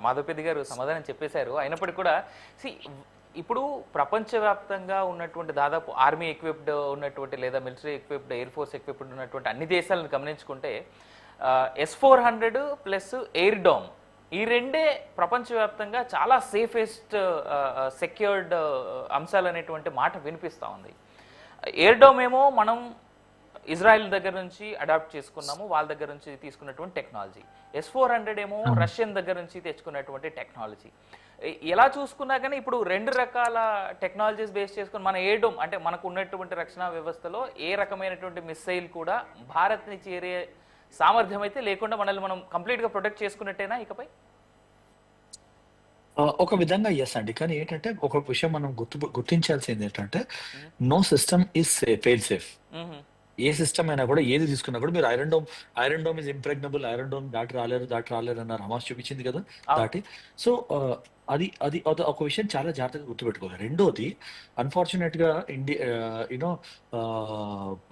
మాధవపెద్ది గారు సమాధానం చెప్పేశారు. అయినప్పటికీ కూడా సి ఇప్పుడు ప్రపంచవ్యాప్తంగా ఉన్నటువంటి దాదాపు ఆర్మీ ఎక్విప్డ్ ఉన్నటువంటి లేదా military equipped, air force equipped ఉన్నటువంటి అన్ని దేశాలను గమనించుకుంటే S-400 ప్లస్ ఎయిర్ డోమ్ ఈ రెండే ప్రపంచవ్యాప్తంగా చాలా సేఫెస్ట్ సెక్యూర్డ్ అంశాలు అనేటువంటి మాట వినిపిస్తూ ఉంది. ఎయిర్ డోమ్ ఏమో మనం ఇజ్రాయెల్ దగ్గర నుంచి అడాప్ట్ చేసుకున్నాము, వాళ్ళ దగ్గర నుంచి తీసుకున్నటువంటి టెక్నాలజీ. S-400 ఏమో రష్యన్ దగ్గర నుంచి తెచ్చుకున్నటువంటి టెక్నాలజీ. ఎలా చూసుకున్నా కానీ ఇప్పుడు రెండు రకాల టెక్నాలజీస్ బేస్ చేసుకుని మన ఎయిర్ డోమ్ అంటే మనకు ఉన్నటువంటి రక్షణ వ్యవస్థలో ఏ రకమైనటువంటి మిస్సైల్ కూడా భారత్ని చేరే సామర్థ్యం అయితే లేకుండా మనల్ని మనం కంప్లీట్గా ప్రొటెక్ట్ చేసుకున్నట్టేనా ఇకపై? ఒక విధంగా ఎస్ అండి. కానీ ఏంటంటే ఒక విషయం మనం గుర్తించాల్సింది ఏంటంటే no system is fail safe. ఏ సిస్టమ్ అయినా కూడా ఏది తీసుకున్నా కూడా మీరు Iron Dome is impregnable, Iron Dome దాటి రాలేరు అన్నారు. హమాస్ చూపించింది కదా దాటి. సో అది అది ఒక విషయం చాలా జాగ్రత్తగా గుర్తుపెట్టుకోవాలి. రెండోది అన్ఫార్చునేట్ గా యూనో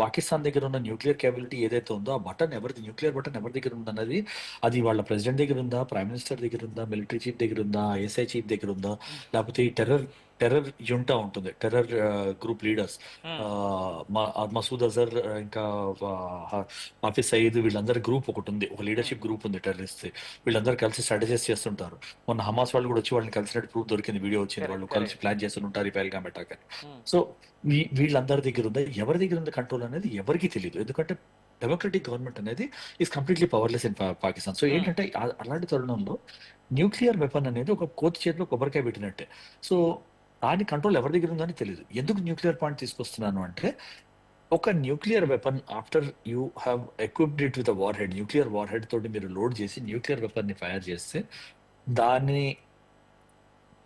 పాకిస్తాన్ దగ్గర ఉన్న న్యూక్లియర్ కేబిలిటీ ఏదైతే ఉందో ఆ బటన్ న్యూక్లియర్ బటన్ ఎవరి దగ్గర ఉందన్నది, అది వాళ్ళ ప్రెసిడెంట్ దగ్గర ఉందా, ప్రైమ్ మినిస్టర్ దగ్గర ఉందా, మిలిటరీ చీఫ్ దగ్గర ఉందా, ఐఎస్ఐ చీఫ్ దగ్గర ఉందా, లేకపోతే ఈ టెర్రర్ యుంటా ఉంటుంది, terror group leaders Masood Azhar ఇంకా హాఫిజ్ సయీద్ వీళ్ళందరి గ్రూప్ ఒకటి ఉంది, ఒక లీడర్షిప్ గ్రూప్ ఉంది టెర్రరిస్ట్. వీళ్ళందరూ కలిసి స్ట్రాటజైజ్ చేస్తుంటారు. మొన్న హమాస్ వాళ్ళు కూడా వచ్చి వాళ్ళని కలిసినట్టు ప్రూఫ్ దొరికింది, వీడియో వచ్చింది, వాళ్ళు కలిసి ప్లాన్ చేస్తుంటారు ఈ పహల్గామ్ అటాక్ అని. సో వీళ్ళందరి దగ్గర ఉందా, ఎవరి దగ్గర ఉంది కంట్రోల్ అనేది ఎవరికి తెలియదు. ఎందుకంటే డెమోక్రటిక్ గవర్నమెంట్ అనేది is completely powerless in Pakistan. So ఏంటంటే అలాంటి తరుణంలో న్యూక్లియర్ వెపన్ అనేది ఒక కోతి చేతిలో కొబ్బరికాయ పెట్టినట్టే. సో దాని కంట్రోల్ ఎవరి దగ్గర ఉందని తెలియదు. ఎందుకు న్యూక్లియర్ పాయింట్ తీసుకొస్తున్నాను అంటే, ఒక nuclear weapon after you have equipped it with war head, nuclear war head తోటి మీరు లోడ్ చేసి న్యూక్లియర్ వెపన్ ని ఫైర్ చేస్తే దాని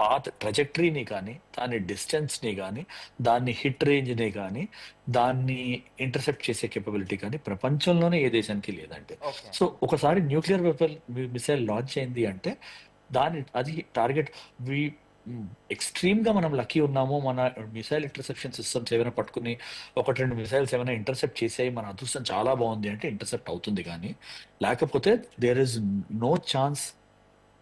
పాత్ ట్రజెక్టరీని కానీ, దాని డిస్టెన్స్ని కానీ, దాన్ని హిట్ రేంజ్ని కానీ, దాన్ని ఇంటర్సెప్ట్ చేసే కేపబిలిటీ కానీ ప్రపంచంలోనే ఏ దేశానికి లేదంటే. సో ఒకసారి న్యూక్లియర్ వెపన్ మిసైల్ లాంచ్ అయింది అంటే అది టార్గెట్ ఎక్స్ట్రీమ్ గా మనం లక్కీ ఉన్నాము, మన మిసైల్ ఇంటర్సెప్షన్ సిస్టమ్స్ ఏమైనా పట్టుకుని ఒకటి రెండు మిసైల్స్ ఏమైనా ఇంటర్సెప్ట్ చేసాయి, మన అదృష్టం చాలా బాగుంది అంటే ఇంటర్సెప్ట్ అవుతుంది. కానీ లేకపోతే there is no chance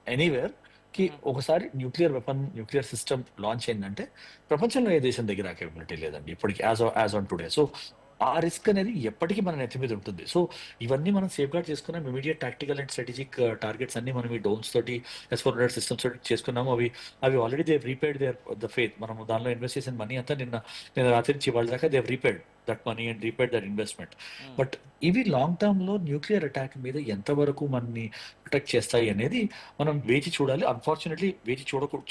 anywhere కి ఒకసారి న్యూక్లియర్ సిస్టమ్ లాంచ్ అయిందంటే ప్రపంచంలో ఏ దేశం దగ్గర కేపబిలిటీ లేదండి ఇప్పటికి యాజ్ ఆన్ టుడే. సో ఆ రిస్క్ అనేది ఎప్పటికీ మన నెత్తి మీద ఉంటుంది. సో ఇవన్నీ మనం సేఫ్ గార్డ్ చేసుకున్నాం. Immediate tactical and strategic targets అన్ని మనం ఈ డోన్స్ తోటి S-400 సిస్టమ్స్ తోటి చేసుకున్నాము. అవి already they repaid the faith. మనం దానిలో ఇన్వెస్ట్ చేసిన మనీ అంతా నిన్న రాత్రి నుంచి వాళ్ళ దాకా they repaid that money and repaid that investment. But ఇవి లాంగ్ టర్మ్ లో న్యూక్లియర్ అటాక్ మీద ఎంతవరకు మనని ప్రొటెక్ట్ చేస్తాయి అనేది మనం వేచి చూడాలి. అన్ఫార్చునేట్లీ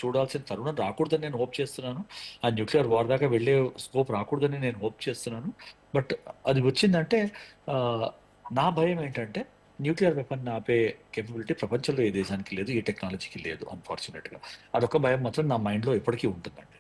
చూడాల్సిన తరుణం రాకూడదని నేను హోప్ చేస్తున్నాను. ఆ న్యూక్లియర్ వార్ దాకా వెళ్లే స్కోప్ రాకూడదని నేను హోప్ చేస్తున్నాను. బట్ అది వచ్చిందంటే నా భయం ఏంటంటే న్యూక్లియర్ వెపన్ ఆపే కేపబిలిటీ ప్రపంచంలో ఏ దేశానికి లేదు, ఏ టెక్నాలజీకి లేదు. అన్ఫార్చునేట్ గా అదొక భయం మాత్రం నా మైండ్ లో ఎప్పటికీ ఉంటుందండి.